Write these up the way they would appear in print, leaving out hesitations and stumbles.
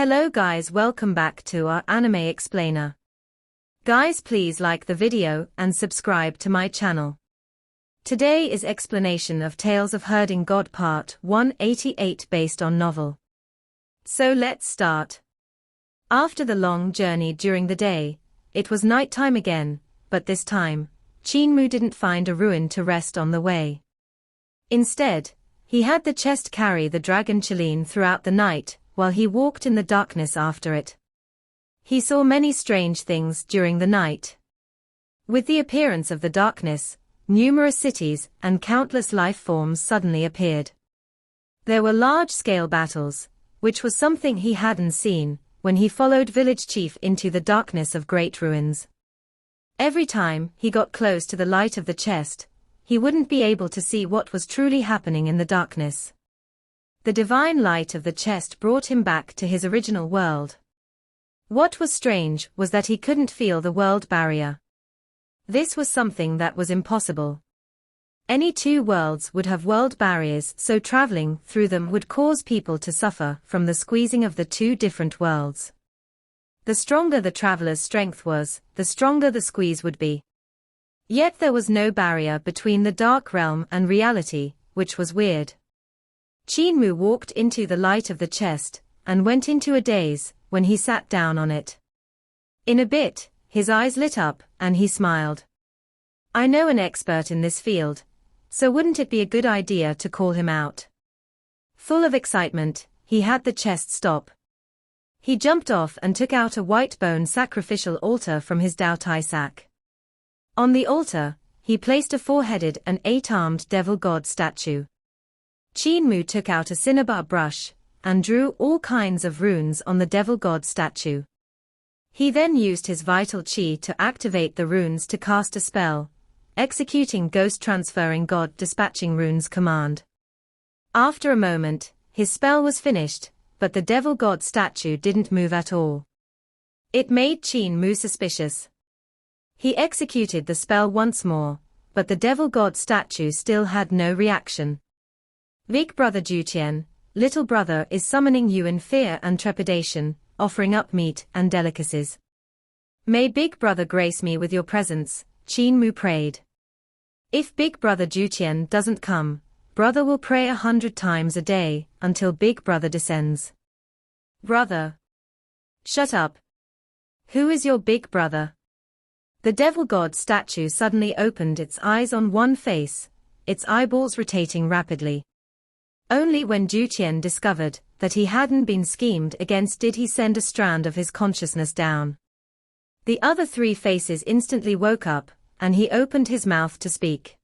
Hello guys, welcome back to our anime explainer. Guys, please like the video and subscribe to my channel. Today is explanation of Tales of Herding God Part 188 based on novel. So let's start. After the long journey during the day, it was nighttime again, but this time, Qin Mu didn't find a ruin to rest on the way. Instead, he had the chest carry the dragon Qilin throughout the night, while he walked in the darkness after it. He saw many strange things during the night. With the appearance of the darkness, numerous cities and countless life forms suddenly appeared. There were large-scale battles, which was something he hadn't seen when he followed village chief into the darkness of great ruins. Every time he got close to the light of the chest, he wouldn't be able to see what was truly happening in the darkness. The divine light of the chest brought him back to his original world. What was strange was that he couldn't feel the world barrier. This was something that was impossible. Any two worlds would have world barriers, so traveling through them would cause people to suffer from the squeezing of the two different worlds. The stronger the traveler's strength was, the stronger the squeeze would be. Yet there was no barrier between the dark realm and reality, which was weird. Qin Mu walked into the light of the chest, and went into a daze when he sat down on it. In a bit, his eyes lit up, and he smiled. I know an expert in this field, so wouldn't it be a good idea to call him out? Full of excitement, he had the chest stop. He jumped off and took out a white bone sacrificial altar from his Daotai sack. On the altar, he placed a four-headed and eight-armed devil god statue. Qin Mu took out a cinnabar brush, and drew all kinds of runes on the devil god statue. He then used his vital chi to activate the runes to cast a spell, executing Ghost Transferring God Dispatching Runes command. After a moment, his spell was finished, but the devil god statue didn't move at all. It made Qin Mu suspicious. He executed the spell once more, but the devil god statue still had no reaction. Big brother Jutian, little brother is summoning you in fear and trepidation, offering up meat and delicacies. May big brother grace me with your presence, Qin Mu prayed. If big brother Jutian doesn't come, brother will pray 100 times a day, until big brother descends. Brother. Shut up. Who is your big brother? The devil god statue suddenly opened its eyes on one face, its eyeballs rotating rapidly. Only when Jutian discovered that he hadn't been schemed against did he send a strand of his consciousness down. The other three faces instantly woke up, and he opened his mouth to speak.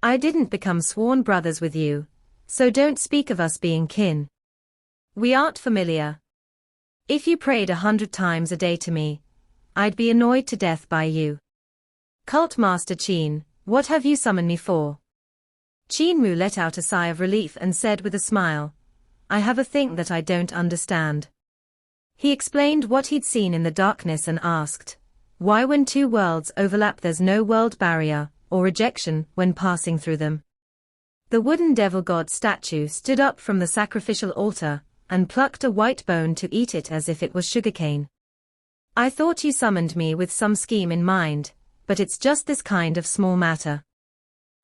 I didn't become sworn brothers with you, so don't speak of us being kin. We aren't familiar. If you prayed 100 times a day to me, I'd be annoyed to death by you. Cult Master Qin, what have you summoned me for? Qin Mu let out a sigh of relief and said with a smile, I have a thing that I don't understand. He explained what he'd seen in the darkness and asked, why when two worlds overlap there's no world barrier, or rejection, when passing through them? The wooden devil god statue stood up from the sacrificial altar, and plucked a white bone to eat it as if it was sugarcane. I thought you summoned me with some scheme in mind, but it's just this kind of small matter.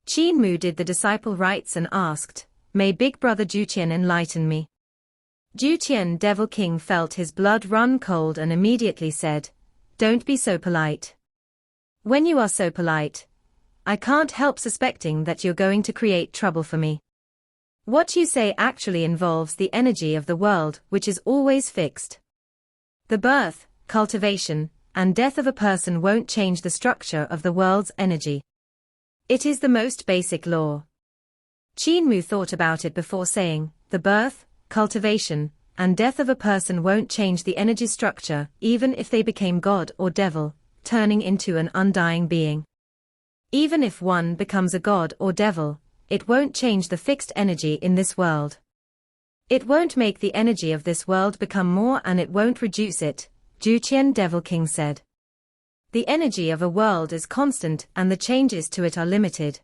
Qin Mu did the disciple rites and asked, may big brother Jutian enlighten me? Jutian Devil King felt his blood run cold and immediately said, don't be so polite. When you are so polite, I can't help suspecting that you're going to create trouble for me. What you say actually involves the energy of the world, which is always fixed. The birth, cultivation, and death of a person won't change the structure of the world's energy. It is the most basic law. Qin Mu thought about it before saying, the birth, cultivation, and death of a person won't change the energy structure, even if they became god or devil, turning into an undying being. Even if one becomes a god or devil, it won't change the fixed energy in this world. It won't make the energy of this world become more and it won't reduce it, Jutian Devil King said. The energy of a world is constant and the changes to it are limited.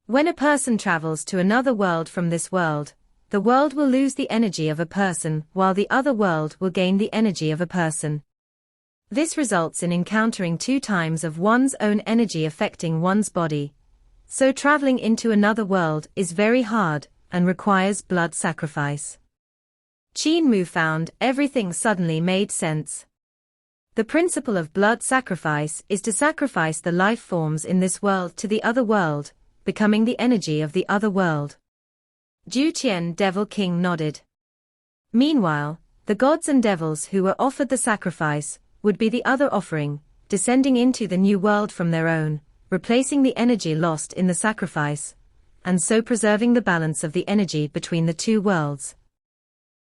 When a person travels to another world from this world, the world will lose the energy of a person while the other world will gain the energy of a person. This results in encountering 2 times of one's own energy affecting one's body. So traveling into another world is very hard and requires blood sacrifice. Qin Mu found everything suddenly made sense. The principle of blood sacrifice is to sacrifice the life forms in this world to the other world, becoming the energy of the other world. Jiutian Devil King nodded. Meanwhile, the gods and devils who were offered the sacrifice would be the other offering, descending into the new world from their own, replacing the energy lost in the sacrifice, and so preserving the balance of the energy between the 2 worlds.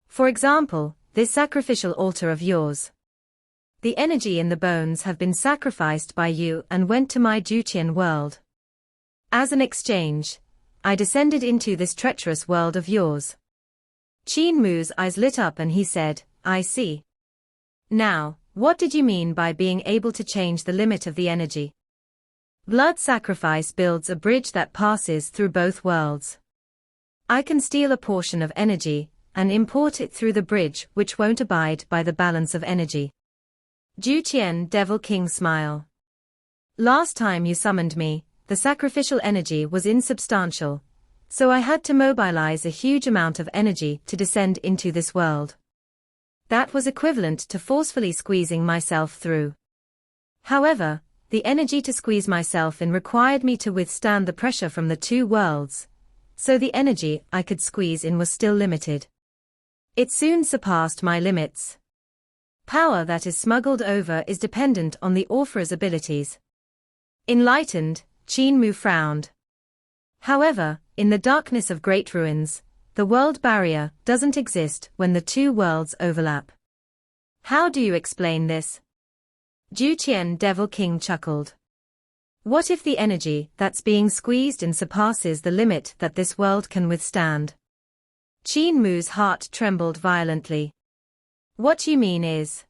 For example, this sacrificial altar of yours. The energy in the bones have been sacrificed by you and went to my Jiutian world. As an exchange, I descended into this treacherous world of yours. Qin Mu's eyes lit up and he said, I see. Now, what did you mean by being able to change the limit of the energy? Blood sacrifice builds a bridge that passes through both worlds. I can steal a portion of energy and import it through the bridge which won't abide by the balance of energy. Jiutian Devil King smile. Last time you summoned me, the sacrificial energy was insubstantial, so I had to mobilize a huge amount of energy to descend into this world. That was equivalent to forcefully squeezing myself through. However, the energy to squeeze myself in required me to withstand the pressure from the 2 worlds, so the energy I could squeeze in was still limited. It soon surpassed my limits. Power that is smuggled over is dependent on the offerer's abilities. Enlightened, Qin Mu frowned. However, in the darkness of great ruins, the world barrier doesn't exist when the 2 worlds overlap. How do you explain this? Jiutian Devil King chuckled. What if the energy that's being squeezed in surpasses the limit that this world can withstand? Qin Mu's heart trembled violently. What you mean is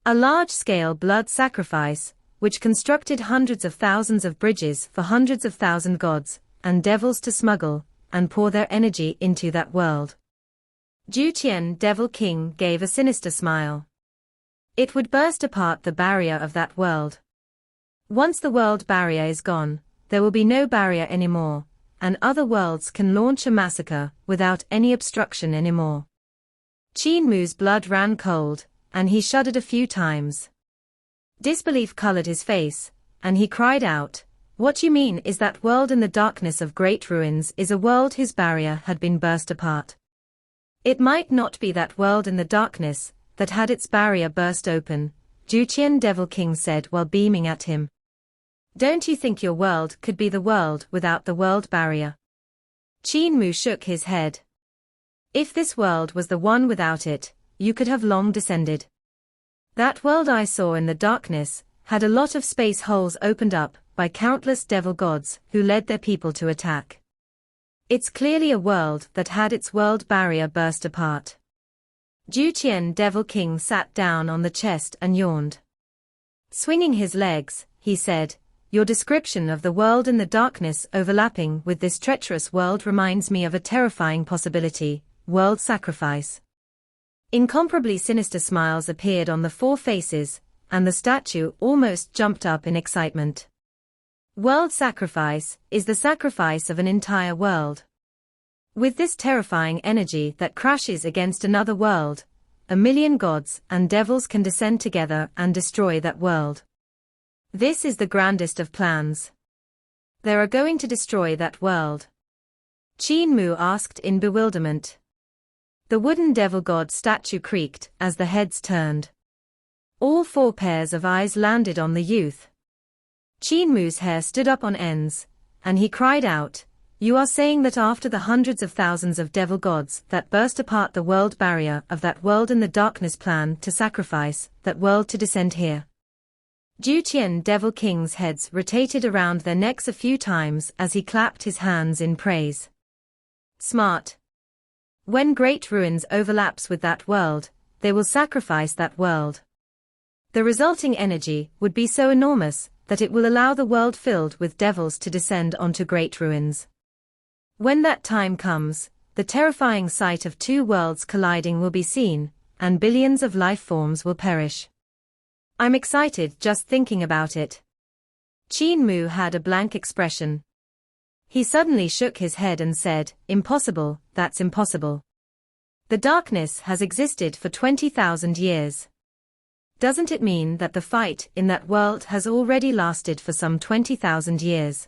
a large-scale blood sacrifice, which constructed hundreds of thousands of bridges for hundreds of thousand gods and devils to smuggle and pour their energy into that world. Jiutian Devil King gave a sinister smile. It would burst apart the barrier of that world. Once the world barrier is gone, there will be no barrier anymore, and other worlds can launch a massacre without any obstruction anymore. Qin Mu's blood ran cold, and he shuddered a few times. Disbelief colored his face, and he cried out, What you mean is that world in the darkness of great ruins is a world whose barrier had been burst apart. It might not be that world in the darkness that had its barrier burst open, Jiutian Devil King said while beaming at him. Don't you think your world could be the world without the world barrier? Qin Mu shook his head. If this world was the one without it, you could have long descended. That world I saw in the darkness had a lot of space holes opened up by countless devil gods who led their people to attack. It's clearly a world that had its world barrier burst apart. Jiutian Devil King sat down on the chest and yawned. Swinging his legs, he said, Your description of the world in the darkness overlapping with this treacherous world reminds me of a terrifying possibility, world sacrifice. Incomparably sinister smiles appeared on the 4 faces, and the statue almost jumped up in excitement. World sacrifice is the sacrifice of an entire world. With this terrifying energy that crashes against another world, 1,000,000 gods and devils can descend together and destroy that world. This is the grandest of plans. They are going to destroy that world. Qin Mu asked in bewilderment. The wooden devil god statue creaked as the heads turned. All 4 pairs of eyes landed on the youth. Qin Mu's hair stood up on ends, and he cried out, You are saying that after the hundreds of thousands of devil gods that burst apart the world barrier of that world in the darkness plan to sacrifice that world to descend here? Jiutian Devil King's heads rotated around their necks a few times as he clapped his hands in praise. Smart. When great ruins overlaps with that world, they will sacrifice that world. The resulting energy would be so enormous that it will allow the world filled with devils to descend onto great ruins. When that time comes, the terrifying sight of two worlds colliding will be seen, and billions of life forms will perish. I'm excited just thinking about it. Qin Mu had a blank expression. He suddenly shook his head and said, "Impossible, that's impossible. The darkness has existed for 20,000 years. Doesn't it mean that the fight in that world has already lasted for some 20,000 years?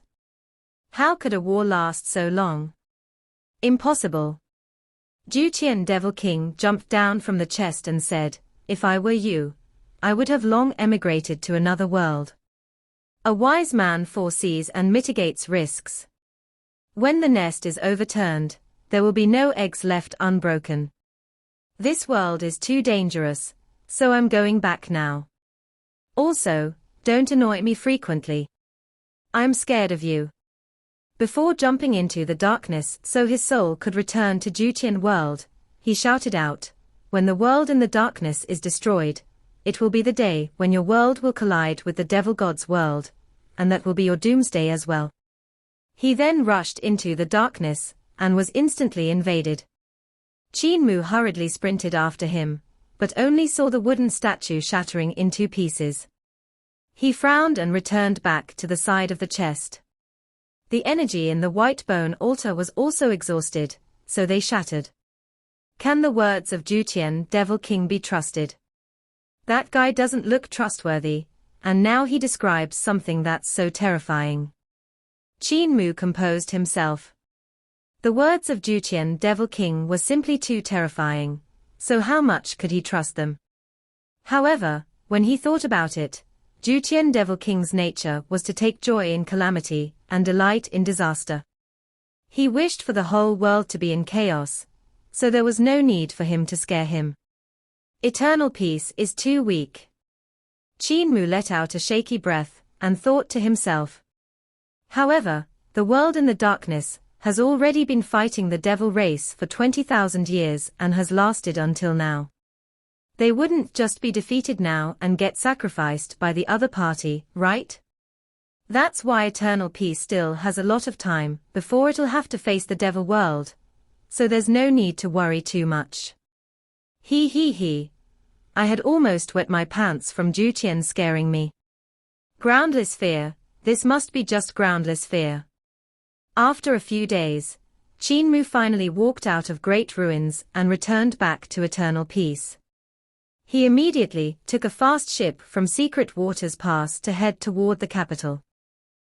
How could a war last so long? Impossible." Juqian Devil King jumped down from the chest and said, "If I were you, I would have long emigrated to another world. A wise man foresees and mitigates risks. When the nest is overturned, there will be no eggs left unbroken. This world is too dangerous, so I'm going back now. Also, don't annoy me frequently. I'm scared of you." Before jumping into the darkness so his soul could return to Juqian world, he shouted out, "When the world in the darkness is destroyed, it will be the day when your world will collide with the devil god's world, and that will be your doomsday as well." He then rushed into the darkness, and was instantly invaded. Qin Mu hurriedly sprinted after him, but only saw the wooden statue shattering in two pieces. He frowned and returned back to the side of the chest. The energy in the white bone altar was also exhausted, so they shattered. Can the words of Juqian Devil King be trusted? That guy doesn't look trustworthy, and now he describes something that's so terrifying. Qin Mu composed himself. The words of Juqian Devil King were simply too terrifying, so how much could he trust them? However, when he thought about it, Juqian Devil King's nature was to take joy in calamity and delight in disaster. He wished for the whole world to be in chaos, so there was no need for him to scare him. Eternal peace is too weak. Qin Mu let out a shaky breath and thought to himself. However, the world in the darkness has already been fighting the devil race for 20,000 years and has lasted until now. They wouldn't just be defeated now and get sacrificed by the other party, right? That's why eternal peace still has a lot of time before it'll have to face the devil world, so there's no need to worry too much. He. I had almost wet my pants from Juqian scaring me. Groundless fear, this must be just groundless fear. After a few days, Qin Mu finally walked out of great ruins and returned back to eternal peace. He immediately took a fast ship from Secret Waters Pass to head toward the capital.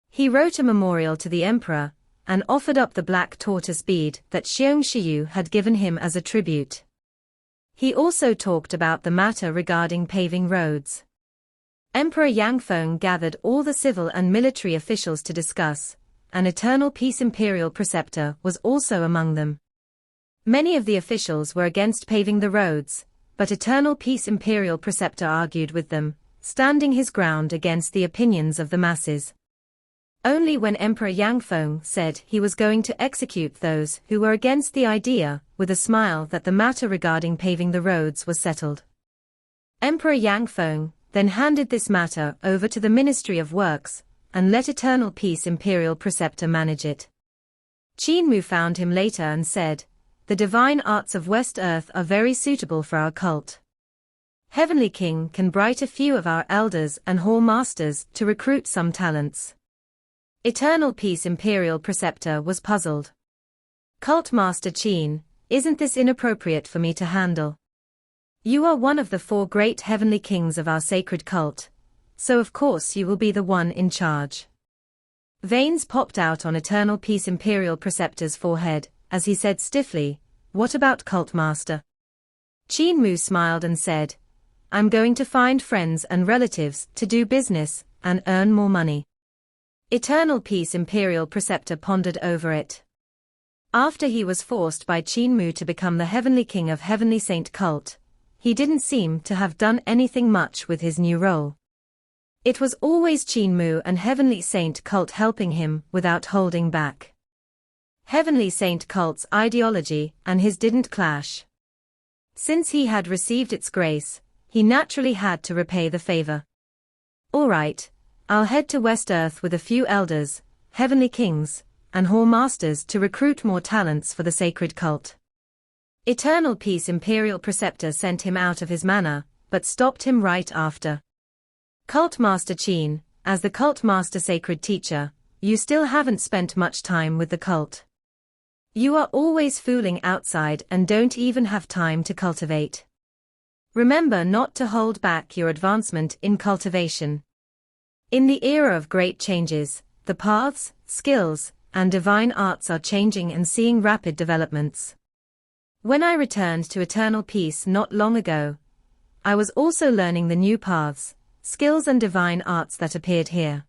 He wrote a memorial to the emperor, and offered up the black tortoise bead that Xiong Shiyu had given him as a tribute. He also talked about the matter regarding paving roads. Emperor Yangfeng gathered all the civil and military officials to discuss, and Eternal Peace Imperial Preceptor was also among them. Many of the officials were against paving the roads, but Eternal Peace Imperial Preceptor argued with them, standing his ground against the opinions of the masses. Only when Emperor Yangfeng said he was going to execute those who were against the idea, with a smile, that the matter regarding paving the roads was settled. Emperor Yangfeng then handed this matter over to the Ministry of Works, and let Eternal Peace Imperial Preceptor manage it. Qin Mu found him later and said, "The divine arts of West Earth are very suitable for our cult. Heavenly King can bright a few of our elders and hall masters to recruit some talents." Eternal Peace Imperial Preceptor was puzzled. "Cult Master Qin, isn't this inappropriate for me to handle? You are one of the 4 great heavenly kings of our sacred cult, so of course you will be the one in charge." Veins popped out on Eternal Peace Imperial Preceptor's forehead, as he said stiffly, "What about Cult Master?" Qin Mu smiled and said, "I'm going to find friends and relatives to do business and earn more money." Eternal Peace Imperial Preceptor pondered over it. After he was forced by Qin Mu to become the Heavenly King of Heavenly Saint Cult, he didn't seem to have done anything much with his new role. It was always Qin Mu and Heavenly Saint Cult helping him without holding back. Heavenly Saint Cult's ideology and his didn't clash. Since he had received its grace, he naturally had to repay the favor. "All right, I'll head to West Earth with a few elders, heavenly kings, and Hall Masters to recruit more talents for the sacred cult. Eternal Peace Imperial Preceptor sent him out of his manor, but stopped him right after. Cult Master Qin, as the Cult Master Sacred Teacher, you still haven't spent much time with the cult. You are always fooling outside and don't even have time to cultivate. Remember not to hold back your advancement in cultivation. In the era of great changes, the paths, skills, and divine arts are changing and seeing rapid developments. When I returned to Eternal Peace not long ago, I was also learning the new paths, skills and divine arts that appeared here.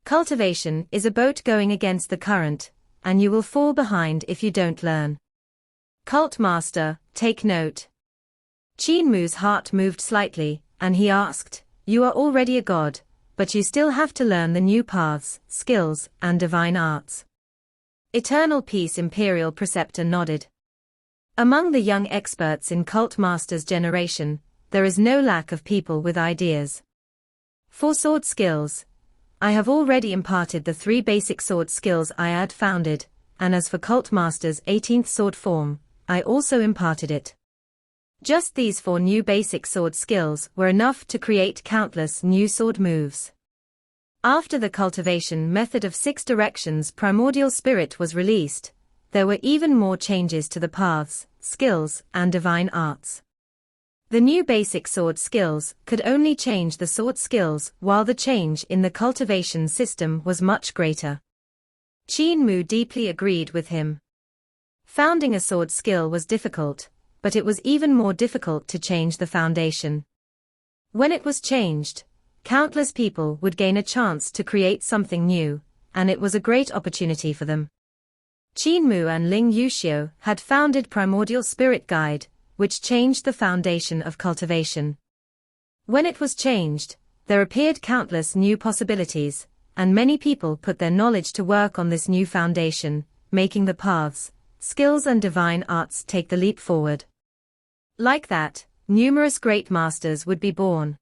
Cultivation is a boat going against the current, and you will fall behind if you don't learn. Cult Master, take note. Qin Mu's heart moved slightly, and he asked, "You are already a god, but you still have to learn the new paths, skills, and divine arts." Eternal Peace Imperial Preceptor nodded. Among the young experts in Cult Master's generation, there is no lack of people with ideas. For sword skills, I have already imparted the 3 basic sword skills I had founded, and as for Cult Master's 18th sword form, I also imparted it. Just these 4 new basic sword skills were enough to create countless new sword moves. After the cultivation method of 6 directions Primordial Spirit was released, there were even more changes to the paths, skills, and divine arts. The new basic sword skills could only change the sword skills, while the change in the cultivation system was much greater. Qin Mu deeply agreed with him. Founding a sword skill was difficult, but it was even more difficult to change the foundation. When it was changed, countless people would gain a chance to create something new, and it was a great opportunity for them. Qin Mu and Ling Yuxiu had founded Primordial Spirit Guide, which changed the foundation of cultivation. When it was changed, there appeared countless new possibilities, and many people put their knowledge to work on this new foundation, making the paths, skills and divine arts take the leap forward. Like that, numerous great masters would be born.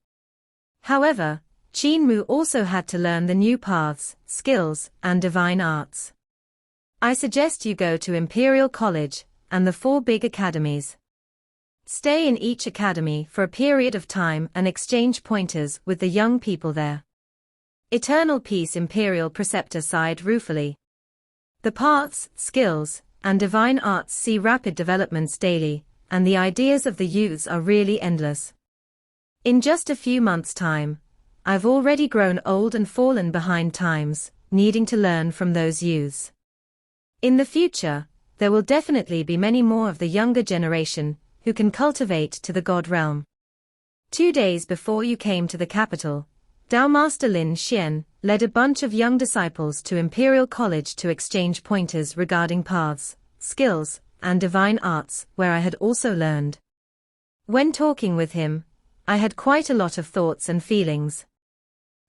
However, Qin Mu also had to learn the new paths, skills, and divine arts. I suggest you go to Imperial College, and the 4 big academies. Stay in each academy for a period of time and exchange pointers with the young people there. Eternal Peace Imperial Preceptor sighed ruefully. The paths, skills, and divine arts see rapid developments daily, and the ideas of the youths are really endless. In just a few months' time, I've already grown old and fallen behind times, needing to learn from those youths. In the future, there will definitely be many more of the younger generation who can cultivate to the god realm. 2 days before you came to the capital, Tao Master Lin Xian led a bunch of young disciples to Imperial College to exchange pointers regarding paths, skills, and divine arts, where I had also learned. When talking with him, I had quite a lot of thoughts and feelings.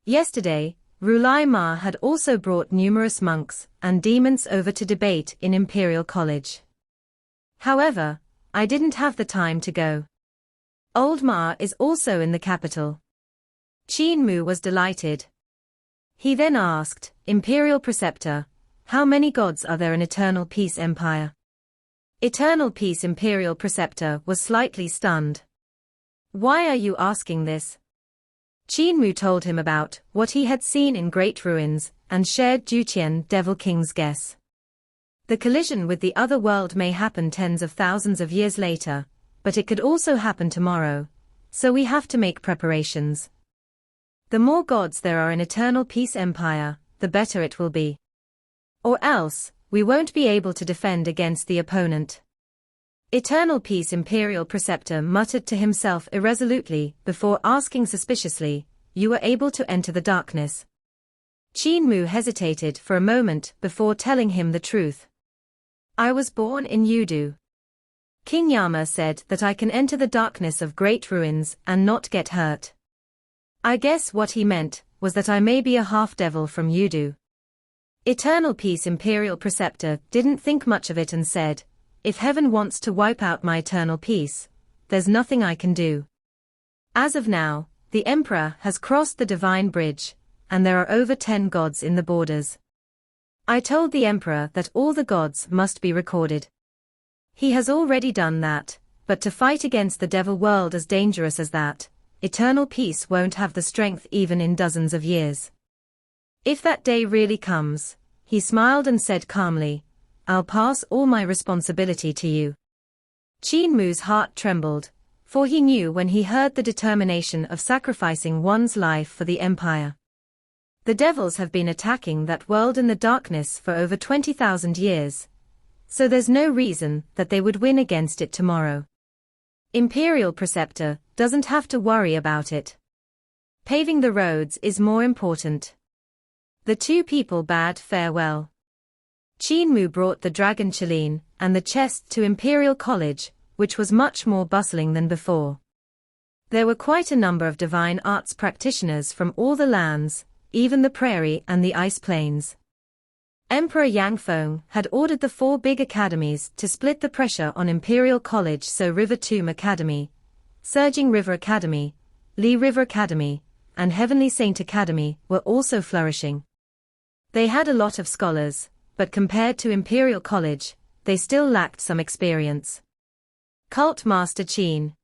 Yesterday, Rulai Ma had also brought numerous monks and demons over to debate in Imperial College. However, I didn't have the time to go. Old Ma is also in the capital. Qin Mu was delighted. He then asked, Imperial Preceptor, how many gods are there in Eternal Peace Empire? Eternal Peace Imperial Preceptor was slightly stunned. Why are you asking this? Qin Mu told him about what he had seen in Great Ruins, and shared Juqian Devil King's guess. The collision with the other world may happen tens of thousands of years later, but it could also happen tomorrow, so we have to make preparations. The more gods there are in Eternal Peace Empire, the better it will be. Or else, we won't be able to defend against the opponent. Eternal Peace Imperial Preceptor muttered to himself irresolutely before asking suspiciously, you were able to enter the darkness? Qin Mu hesitated for a moment before telling him the truth. I was born in Yudu. King Yama said that I can enter the darkness of Great Ruins and not get hurt. I guess what he meant was that I may be a half-devil from Yudu. Eternal Peace Imperial Preceptor didn't think much of it and said, if heaven wants to wipe out my eternal peace, there's nothing I can do. As of now, the Emperor has crossed the Divine Bridge, and there are over 10 gods in the borders. I told the Emperor that all the gods must be recorded. He has already done that, but to fight against the devil world as dangerous as that, eternal peace won't have the strength even in dozens of years. If that day really comes, he smiled and said calmly, I'll pass all my responsibility to you. Qin Mu's heart trembled, for he knew when he heard the determination of sacrificing one's life for the Empire. The devils have been attacking that world in the darkness for over 20,000 years, so there's no reason that they would win against it tomorrow. Imperial Preceptor doesn't have to worry about it. Paving the roads is more important. The two people bade farewell. Qin Mu brought the dragon Qilin and the chest to Imperial College, which was much more bustling than before. There were quite a number of divine arts practitioners from all the lands, even the prairie and the ice plains. Emperor Yangfeng had ordered the 4 big academies to split the pressure on Imperial College, so River Tomb Academy, Surging River Academy, Lee River Academy, and Heavenly Saint Academy were also flourishing. They had a lot of scholars, but compared to Imperial College, they still lacked some experience. Cult Master Qin.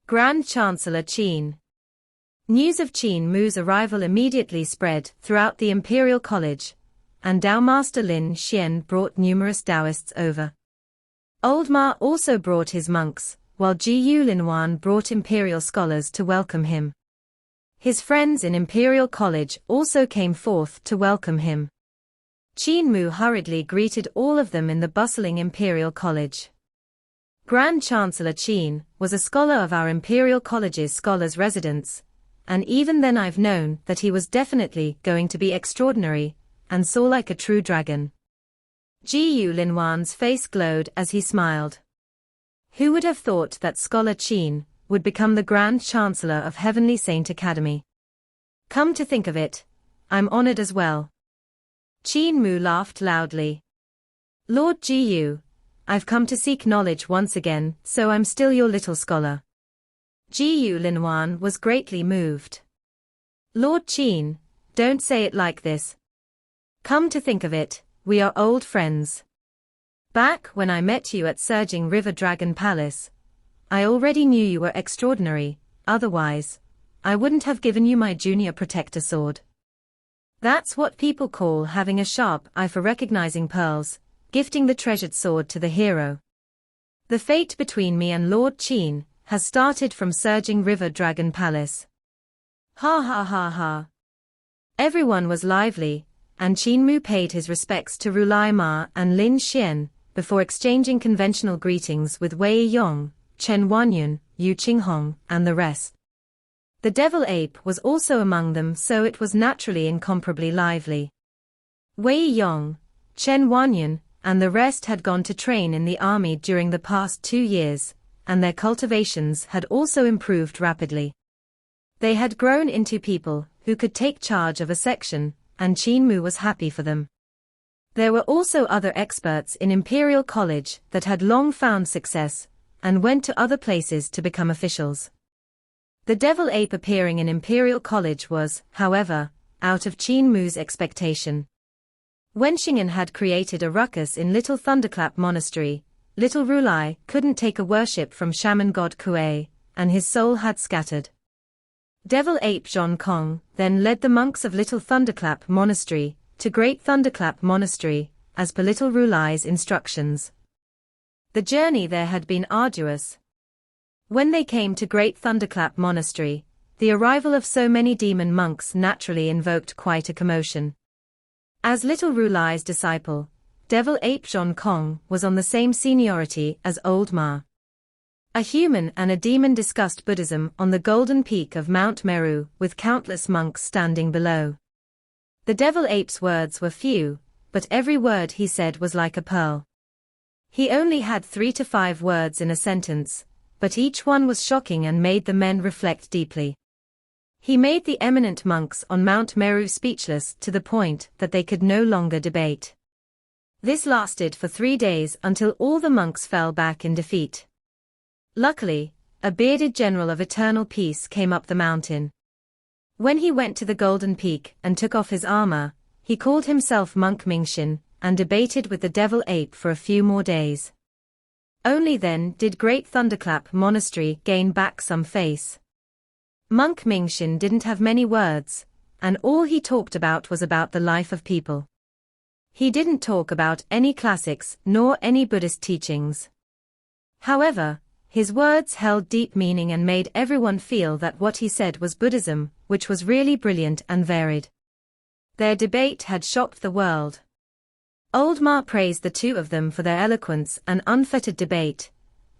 Grand Chancellor Qin. News of Qin Mu's arrival immediately spread throughout the Imperial College, and Dao Master Lin Xian brought numerous Taoists over. Old Ma also brought his monks, while Ji Linwan brought Imperial scholars to welcome him. His friends in Imperial College also came forth to welcome him. Qin Mu hurriedly greeted all of them in the bustling Imperial College. Grand Chancellor Qin was a scholar of our Imperial College's scholars' residence, and even then I've known that he was definitely going to be extraordinary, and saw like a true dragon. Ji Linwan's face glowed as he smiled. Who would have thought that Scholar Qin would become the Grand Chancellor of Heavenly Saint Academy? Come to think of it, I'm honored as well. Qin Mu laughed loudly. Lord Ji, I've come to seek knowledge once again, so I'm still your little scholar. Ji Linwan was greatly moved. Lord Qin, don't say it like this. Come to think of it, we are old friends. Back when I met you at Surging River Dragon Palace, I already knew you were extraordinary, otherwise, I wouldn't have given you my junior protector sword. That's what people call having a sharp eye for recognizing pearls, gifting the treasured sword to the hero. The fate between me and Lord Qin has started from Surging River Dragon Palace. Ha ha ha ha. Everyone was lively, and Qin Mu paid his respects to Rulai Ma and Lin Xian, before exchanging conventional greetings with Wei Yong, Chen Wanyun, Yu Qinghong, and the rest. The devil ape was also among them, so it was naturally incomparably lively. Wei Yong, Chen Wanyun, and the rest had gone to train in the army during the past 2 years, and their cultivations had also improved rapidly. They had grown into people who could take charge of a section, and Qin Mu was happy for them. There were also other experts in Imperial College that had long found success, and went to other places to become officials. The devil ape appearing in Imperial College was, however, out of Qin Mu's expectation. When Xing'an had created a ruckus in Little Thunderclap Monastery, Little Rulai couldn't take a worship from shaman god Kuei, and his soul had scattered. Devil Ape Zhong Kong then led the monks of Little Thunderclap Monastery to Great Thunderclap Monastery, as per Little Rulai's instructions. The journey there had been arduous. When they came to Great Thunderclap Monastery, the arrival of so many demon monks naturally invoked quite a commotion. As Little Rulai's disciple, Devil Ape Zhong Kong was on the same seniority as Old Ma. A human and a demon discussed Buddhism on the golden peak of Mount Meru, with countless monks standing below. The devil ape's words were few, but every word he said was like a pearl. He only had 3 to 5 words in a sentence, but each one was shocking and made the men reflect deeply. He made the eminent monks on Mount Meru speechless to the point that they could no longer debate. This lasted for 3 days until all the monks fell back in defeat. Luckily, a bearded general of eternal peace came up the mountain. When he went to the golden peak and took off his armor, he called himself Monk Mingxin, and debated with the devil ape for a few more days. Only then did Great Thunderclap Monastery gain back some face. Monk Mingxin didn't have many words, and all he talked about was about the life of people. He didn't talk about any classics nor any Buddhist teachings. However, his words held deep meaning and made everyone feel that what he said was Buddhism, which was really brilliant and varied. Their debate had shocked the world. Old Ma praised the two of them for their eloquence and unfettered debate,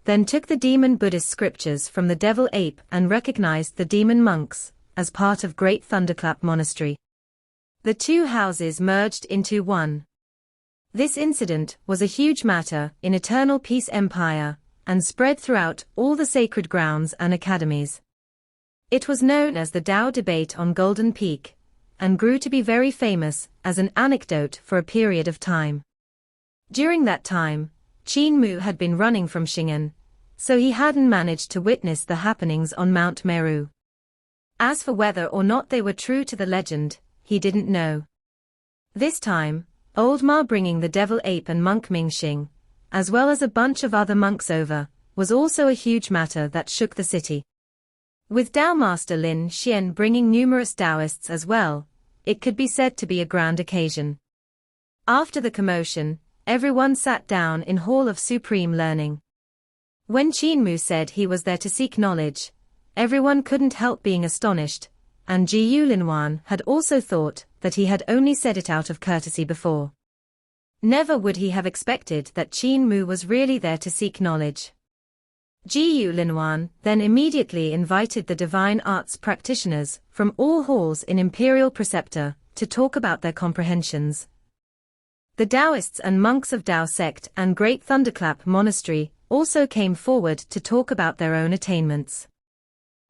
then took the demon Buddhist scriptures from the devil ape and recognized the demon monks as part of Great Thunderclap Monastery. The two houses merged into one. This incident was a huge matter in Eternal Peace Empire, and spread throughout all the sacred grounds and academies. It was known as the Tao debate on Golden Peak, and grew to be very famous as an anecdote for a period of time. During that time, Qin Mu had been running from Xing'an, so he hadn't managed to witness the happenings on Mount Meru. As for whether or not they were true to the legend, he didn't know. This time, Old Ma bringing the devil ape and Monk Mingxing, as well as a bunch of other monks over, was also a huge matter that shook the city. With Tao Master Lin Xian bringing numerous Taoists as well, it could be said to be a grand occasion. After the commotion, everyone sat down in Hall of Supreme Learning. When Qin Mu said he was there to seek knowledge, everyone couldn't help being astonished, and Ji Yulinwan had also thought that he had only said it out of courtesy before. Never would he have expected that Qin Mu was really there to seek knowledge. Ji Yulinwan then immediately invited the divine arts practitioners from all halls in Imperial Preceptor to talk about their comprehensions. The Taoists and monks of Tao sect and Great Thunderclap Monastery also came forward to talk about their own attainments.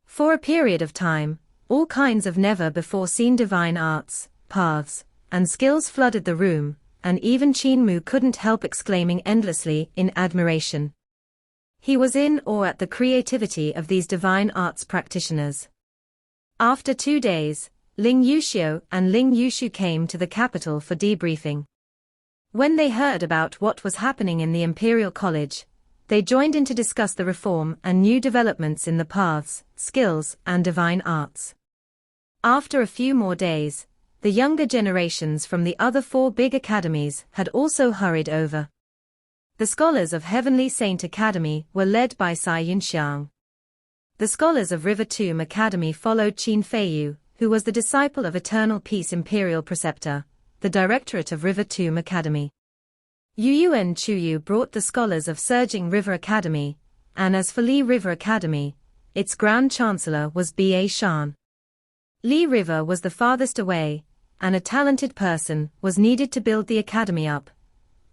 For a period of time, all kinds of never-before-seen divine arts, paths, and skills flooded the room, and even Qin Mu couldn't help exclaiming endlessly in admiration. He was in awe at the creativity of these divine arts practitioners. After 2 days, Ling Yuxiu and Ling Yushu came to the capital for debriefing. When they heard about what was happening in the Imperial College, they joined in to discuss the reform and new developments in the paths, skills, and divine arts. After a few more days, the younger generations from the other 4 big academies had also hurried over. The scholars of Heavenly Saint Academy were led by Sai Yunxiang. The scholars of River Tomb Academy followed Qin Feiyu, who was the disciple of Eternal Peace Imperial Preceptor, the Directorate of River Tomb Academy. Yu Yuan Chuyu brought the scholars of Surging River Academy, and as for Li River Academy, its Grand Chancellor was B.A. Shan. Li River was the farthest away, and a talented person was needed to build the academy up,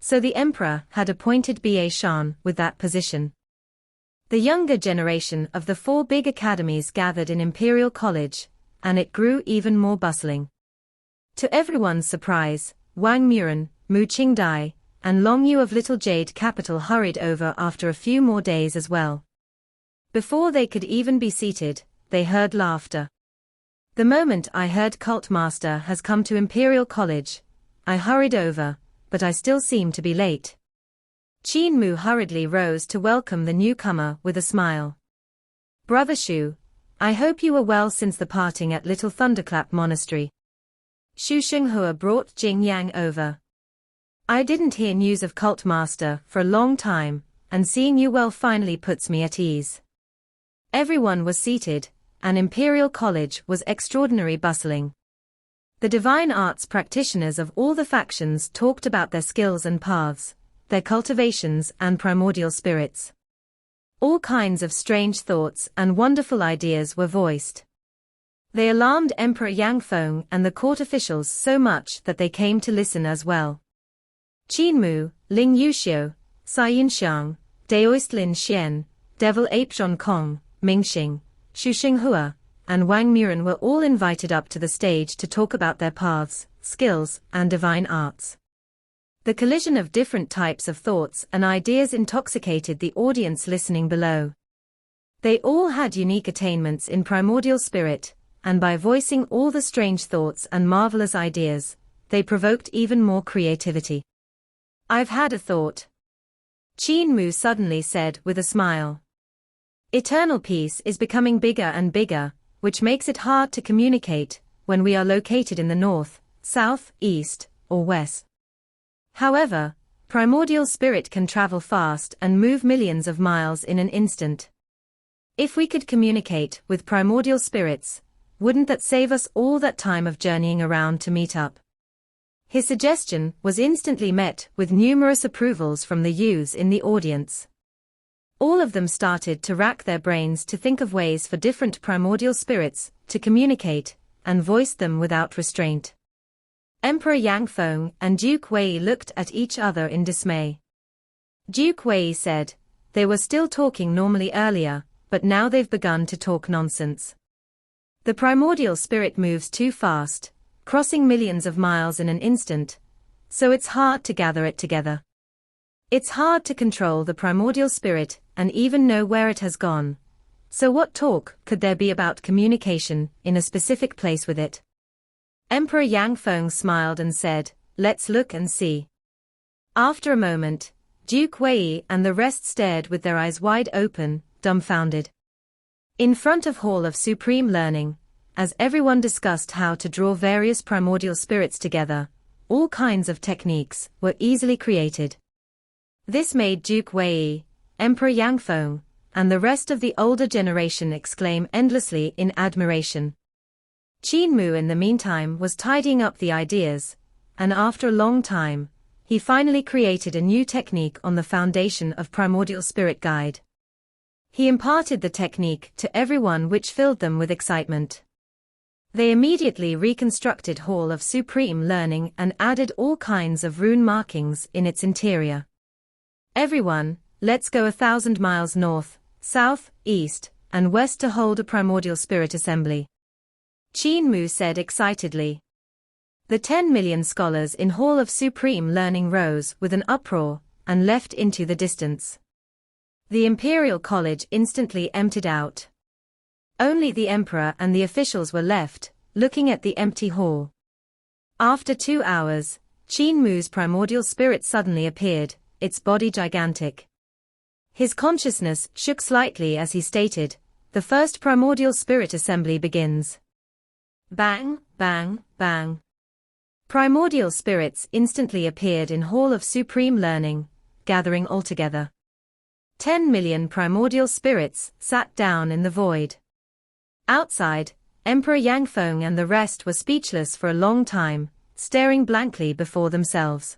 so the Emperor had appointed B.A. Shan with that position. The younger generation of the 4 big academies gathered in Imperial College, and it grew even more bustling. To everyone's surprise, Wang Muren, Mu Qingdai, and Long Yu of Little Jade Capital hurried over after a few more days as well. Before they could even be seated, they heard laughter. The moment I heard Cult Master has come to Imperial College, I hurried over, but I still seem to be late. Qin Mu hurriedly rose to welcome the newcomer with a smile. Brother Shu, I hope you were well since the parting at Little Thunderclap Monastery. Shu Xinghua brought Jing Yang over. I didn't hear news of Cult Master for a long time, and seeing you well finally puts me at ease. Everyone was seated, and Imperial College was extraordinarily bustling. The divine arts practitioners of all the factions talked about their skills and paths, their cultivations and primordial spirits. All kinds of strange thoughts and wonderful ideas were voiced. They alarmed Emperor Yang Feng and the court officials so much that they came to listen as well. Qin Mu, Ling Yuxiu, Sai Yunxiang, Daoist Lin Xian, Devil Ape Zhong Kong, Mingxing, Shu Xinghua, and Wang Muren were all invited up to the stage to talk about their paths, skills, and divine arts. The collision of different types of thoughts and ideas intoxicated the audience listening below. They all had unique attainments in primordial spirit, and by voicing all the strange thoughts and marvelous ideas, they provoked even more creativity. "I've had a thought," Qin Mu suddenly said with a smile. "Eternal peace is becoming bigger and bigger, which makes it hard to communicate when we are located in the north, south, east, or west. However, primordial spirit can travel fast and move millions of miles in an instant. If we could communicate with primordial spirits, wouldn't that save us all that time of journeying around to meet up?" His suggestion was instantly met with numerous approvals from the youths in the audience. All of them started to rack their brains to think of ways for different primordial spirits to communicate and voice them without restraint. Emperor Yangfeng and Duke Wei looked at each other in dismay. Duke Wei said, "They were still talking normally earlier, but now they've begun to talk nonsense. The primordial spirit moves too fast, crossing millions of miles in an instant, so it's hard to gather it together. It's hard to control the primordial spirit and even know where it has gone. So what talk could there be about communication in a specific place with it?" Emperor Yangfeng smiled and said, "Let's look and see." After a moment, Duke Wei and the rest stared with their eyes wide open, dumbfounded. In front of Hall of Supreme Learning, as everyone discussed how to draw various primordial spirits together, all kinds of techniques were easily created. This made Duke Wei, Emperor Yangfeng, and the rest of the older generation exclaim endlessly in admiration. Qin Mu in the meantime was tidying up the ideas, and after a long time, he finally created a new technique on the foundation of Primordial Spirit Guide. He imparted the technique to everyone, which filled them with excitement. They immediately reconstructed Hall of Supreme Learning and added all kinds of rune markings in its interior. "Everyone, let's go 1,000 miles north, south, east, and west to hold a Primordial Spirit Assembly," Qin Mu said excitedly. The 10 million scholars in Hall of Supreme Learning rose with an uproar and left into the distance. The Imperial College instantly emptied out. Only the Emperor and the officials were left, looking at the empty hall. After 2 hours, Qin Mu's primordial spirit suddenly appeared, its body gigantic. His consciousness shook slightly as he stated, "The first primordial spirit assembly begins." Bang, bang, bang. Primordial spirits instantly appeared in Hall of Supreme Learning, gathering all together. 10 million primordial spirits sat down in the void. Outside, Emperor Yangfeng and the rest were speechless for a long time, staring blankly before themselves.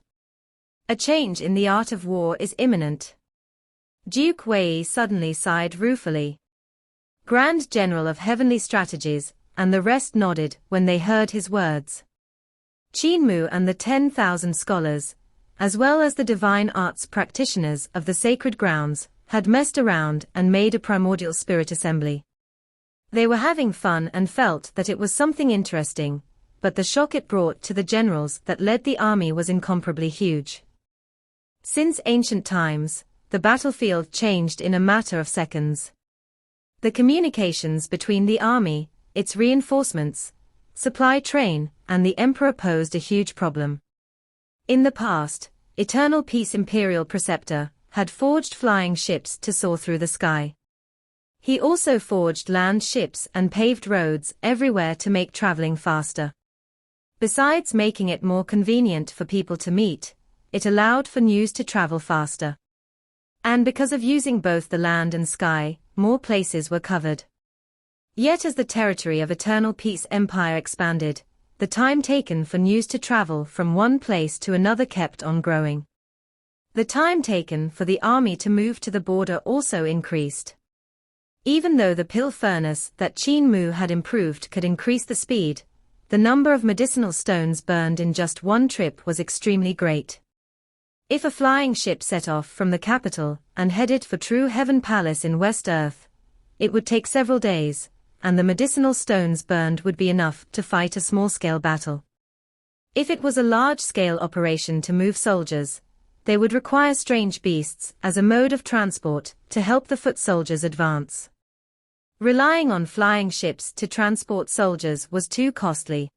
A change in the art of war is imminent. Duke Wei suddenly sighed ruefully. Grand General of Heavenly Strategies, and the rest nodded when they heard his words. Qin Mu and the 10,000 scholars, as well as the divine arts practitioners of the sacred grounds, had messed around and made a primordial spirit assembly. They were having fun and felt that it was something interesting, but the shock it brought to the generals that led the army was incomparably huge. Since ancient times, the battlefield changed in a matter of seconds. The communications between the army, its reinforcements, supply train, and the emperor posed a huge problem. In the past, Eternal Peace Imperial Preceptor had forged flying ships to soar through the sky. He also forged land ships and paved roads everywhere to make traveling faster. Besides making it more convenient for people to meet, it allowed for news to travel faster. And because of using both the land and sky, more places were covered. Yet as the territory of Eternal Peace Empire expanded, the time taken for news to travel from one place to another kept on growing. The time taken for the army to move to the border also increased. Even though the pill furnace that Qin Mu had improved could increase the speed, the number of medicinal stones burned in just one trip was extremely great. If a flying ship set off from the capital and headed for True Heaven Palace in West Earth, it would take several days, and the medicinal stones burned would be enough to fight a small-scale battle. If it was a large-scale operation to move soldiers, they would require strange beasts as a mode of transport to help the foot soldiers advance. Relying on flying ships to transport soldiers was too costly.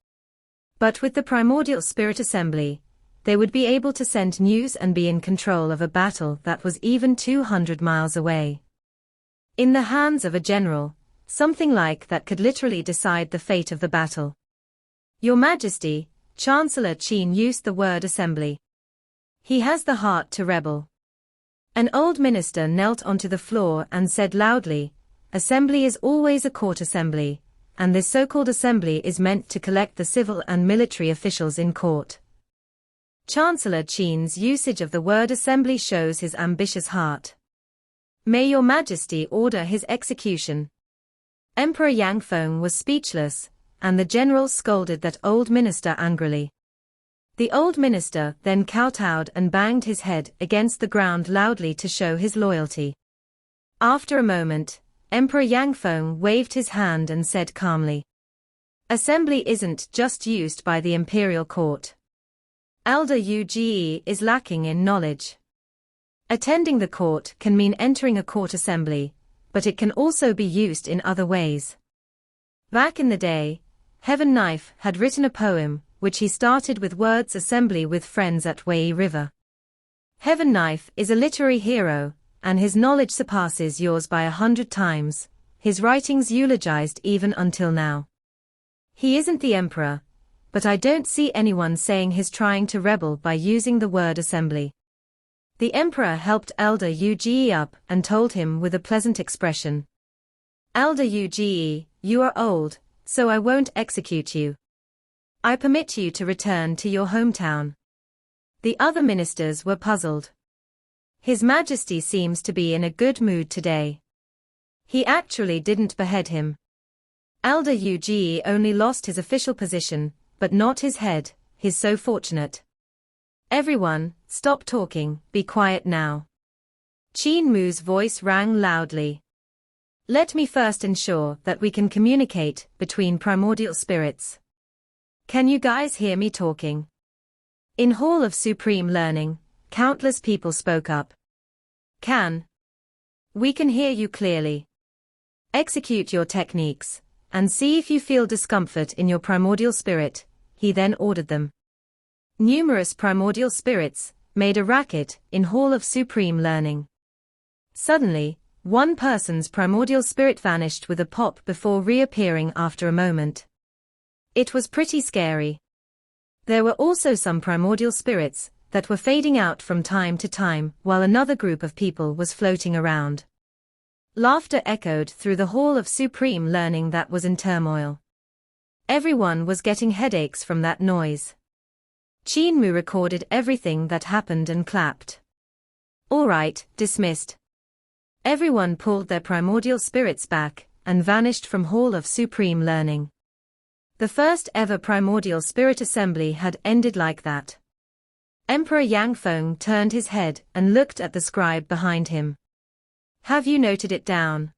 But with the Primordial Spirit Assembly, they would be able to send news and be in control of a battle that was even 200 miles away. In the hands of a general, something like that could literally decide the fate of the battle. Your Majesty, Chancellor Qin used the word assembly. He has the heart to rebel. An old minister knelt onto the floor and said loudly, "Assembly is always a court assembly, and this so-called assembly is meant to collect the civil and military officials in court." Chancellor Qin's usage of the word assembly shows his ambitious heart. May Your Majesty order his execution. Emperor Yangfeng was speechless, and the general scolded that old minister angrily. The old minister then kowtowed and banged his head against the ground loudly to show his loyalty. After a moment, Emperor Yangfeng waved his hand and said calmly, "Assembly isn't just used by the Imperial Court. Elder Uge is lacking in knowledge. Attending the court can mean entering a court assembly, but it can also be used in other ways." Back in the day, Heaven Knife had written a poem, which he started with words assembly with friends at Wei River. Heaven Knife is a literary hero, and his knowledge surpasses yours by 100 times, his writings eulogized even until now. He isn't the emperor, but I don't see anyone saying he's trying to rebel by using the word assembly. The emperor helped Elder Uge up and told him with a pleasant expression, "Elder Uge, you are old, so I won't execute you. I permit you to return to your hometown." The other ministers were puzzled. His Majesty seems to be in a good mood today. He actually didn't behead him. Elder Uge only lost his official position, but not his head. He's so fortunate. "Everyone, stop talking, be quiet now." Qin Mu's voice rang loudly. "Let me first ensure that we can communicate between primordial spirits. Can you guys hear me talking?" In Hall of Supreme Learning, countless people spoke up. "Can. We can hear you clearly. Execute your techniques, and see if you feel discomfort in your primordial spirit," he then ordered them. Numerous primordial spirits made a racket in Hall of Supreme Learning. Suddenly, one person's primordial spirit vanished with a pop before reappearing after a moment. It was pretty scary. There were also some primordial spirits that were fading out from time to time while another group of people was floating around. Laughter echoed through the Hall of Supreme Learning that was in turmoil. Everyone was getting headaches from that noise. Qin Mu recorded everything that happened and clapped. "All right, dismissed." Everyone pulled their primordial spirits back and vanished from Hall of Supreme Learning. The first ever Primordial Spirit Assembly had ended like that. Emperor Yangfeng turned his head and looked at the scribe behind him. "Have you noted it down?"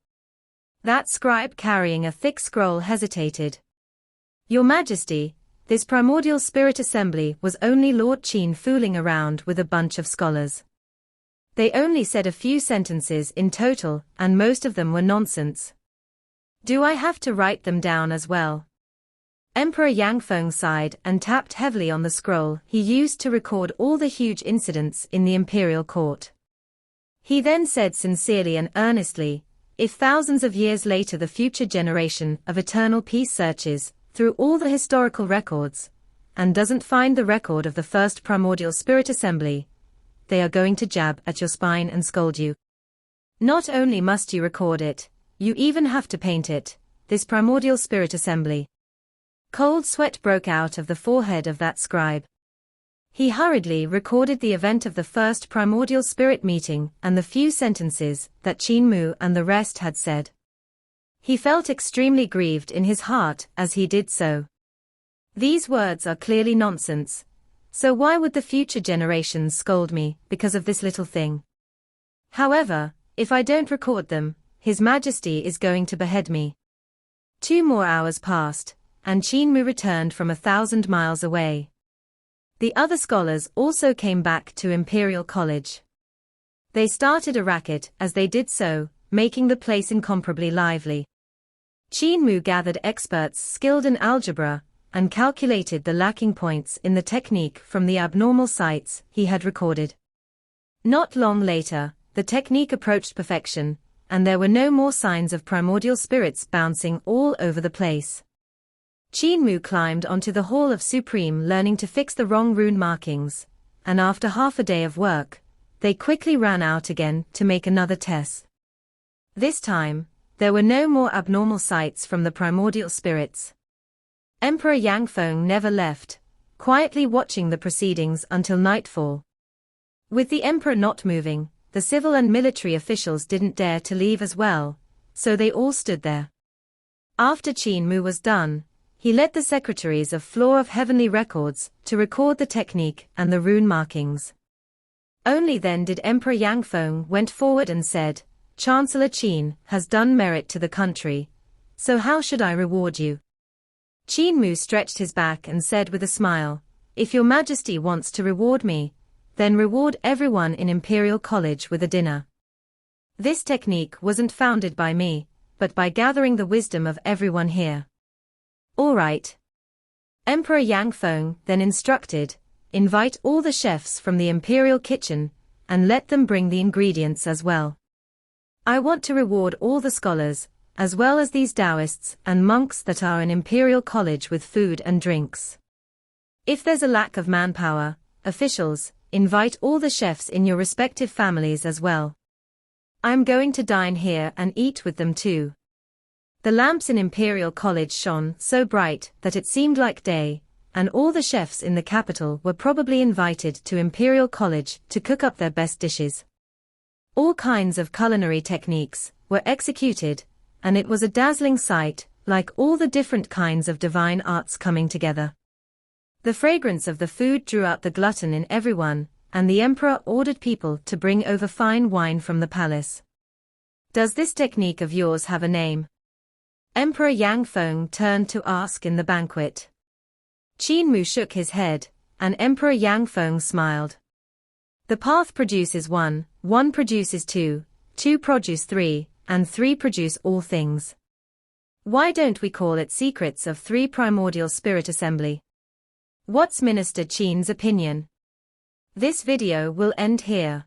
That scribe carrying a thick scroll hesitated. "Your Majesty, this Primordial Spirit Assembly was only Lord Qin fooling around with a bunch of scholars. They only said a few sentences in total, and most of them were nonsense. Do I have to write them down as well?" Emperor Yangfeng sighed and tapped heavily on the scroll he used to record all the huge incidents in the Imperial Court. He then said sincerely and earnestly, "If thousands of years later the future generation of eternal peace searches through all the historical records and doesn't find the record of the first Primordial Spirit Assembly, they are going to jab at your spine and scold you. Not only must you record it, you even have to paint it, this Primordial Spirit Assembly." Cold sweat broke out of the forehead of that scribe. He hurriedly recorded the event of the first Primordial Spirit meeting and the few sentences that Qin Mu and the rest had said. He felt extremely grieved in his heart as he did so. These words are clearly nonsense, so why would the future generations scold me because of this little thing? However, if I don't record them, His Majesty is going to behead me. 2 more hours passed, and Qin Mu returned from 1,000 miles away. The other scholars also came back to Imperial College. They started a racket as they did so, making the place incomparably lively. Qin Mu gathered experts skilled in algebra, and calculated the lacking points in the technique from the abnormal sites he had recorded. Not long later, the technique approached perfection, and there were no more signs of primordial spirits bouncing all over the place. Qin Mu climbed onto the Hall of Supreme Learning to fix the wrong rune markings, and after half a day of work, they quickly ran out again to make another test. This time, there were no more abnormal sights from the primordial spirits. Emperor Yangfeng never left, quietly watching the proceedings until nightfall. With the emperor not moving, the civil and military officials didn't dare to leave as well, so they all stood there. After Qin Mu was done, he led the secretaries of Floor of Heavenly Records to record the technique and the rune markings. Only then did Emperor Yangfeng went forward and said, "Chancellor Qin has done merit to the country, so how should I reward you?" Qin Mu stretched his back and said with a smile, "If your majesty wants to reward me, then reward everyone in Imperial College with a dinner. This technique wasn't founded by me, but by gathering the wisdom of everyone here." "All right." Emperor Yangfeng then instructed, "Invite all the chefs from the Imperial kitchen, and let them bring the ingredients as well. I want to reward all the scholars, as well as these Taoists and monks that are in Imperial College with food and drinks. If there's a lack of manpower, officials, invite all the chefs in your respective families as well. I'm going to dine here and eat with them too." The lamps in Imperial College shone so bright that it seemed like day, and all the chefs in the capital were probably invited to Imperial College to cook up their best dishes. All kinds of culinary techniques were executed, and it was a dazzling sight, like all the different kinds of divine arts coming together. The fragrance of the food drew out the glutton in everyone, and the emperor ordered people to bring over fine wine from the palace. "Does this technique of yours have a name?" Emperor Yangfeng turned to ask in the banquet. Qin Mu shook his head, and Emperor Yangfeng smiled. "The path produces one, one produces two, two produce three, and three produce all things. Why don't we call it Secrets of Three Primordial Spirit Assembly? What's Minister Qin's opinion?" This video will end here.